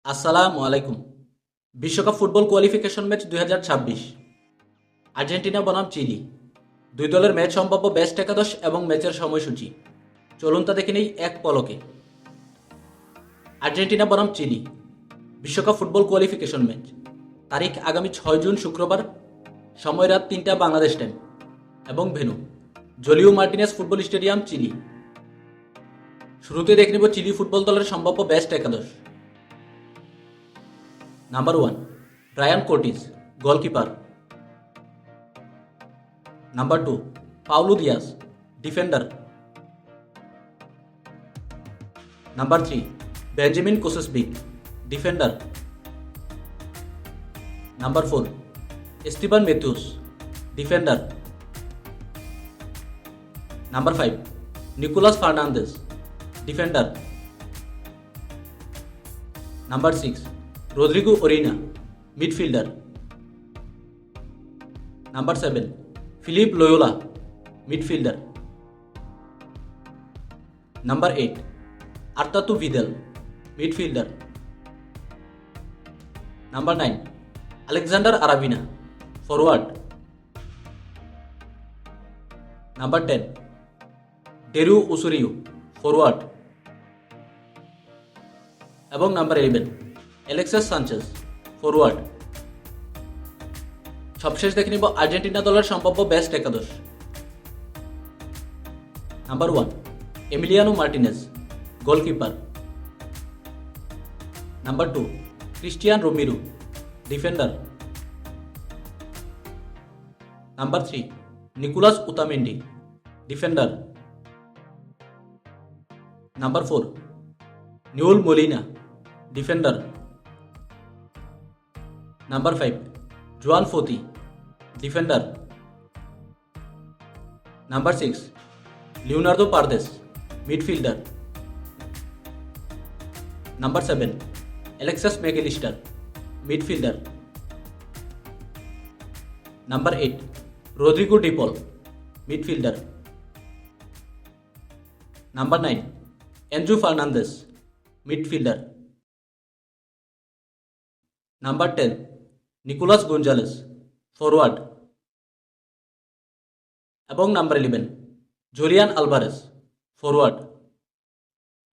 আসসালামু আলাইকুম। বিশ্বকাপ ফুটবল কোয়ালিফিকেশন ম্যাচ 2026 আর্জেন্টিনা বনাম চিলি। দুই দলের ম্যাচ সম্ভাব্য বেস্ট একাদশ এবং ম্যাচের সময়সূচি চলুন তা দেখে নেই এক পলকে। আর্জেন্টিনা বনাম চিলি বিশ্বকাপ ফুটবল কোয়ালিফিকেশন ম্যাচ, তারিখ আগামী 6 জুন শুক্রবার, সময় রাত 3টা বাংলাদেশ টাইম এবং venue Julio Martinez football stadium, Chile. শুরুতে দেখে নেব চিলি ফুটবল দলের সম্ভাব্য বেস্ট একাদশ। Number 1 Bryan Cortes, goalkeeper. Number 2 Paulo Diaz, defender. Number 3 Benjamin Kuscevic, defender. Number 4 Stefan Mathews, defender. Number 5 Nicolas Fernandez, defender. Number 6 Rodrigo Orina, midfielder. Number 7 Felipe Loyola, midfielder. Number 8 Arturo Vidal, midfielder. Number 9 Alexander Aravena, forward. Number 10 ডেরু উসুরিউ, forward. এবং number 11 Alexis Sanchez, forward. সবশেষ দেখে নিব Argentina দলের সম্ভাব্য best একাদশ। Number 1 Emiliano Martinez, goalkeeper. Number 2 Cristian Romero, defender. Number 3 Nicolas Otamendi, defender. Number 4 Nahuel Molina, defender. Number 5 Juan Foyth, defender. Number 6 Leonardo Paredes, midfielder. Number 7 Alexis Mac Allister, midfielder. Number 8 Rodrigo De Paul, midfielder. Number 9 Enzo Fernandez, midfielder. Number 10 Nicolas Gonzalez, forward. এবং number 11 Julian Alvarez, forward.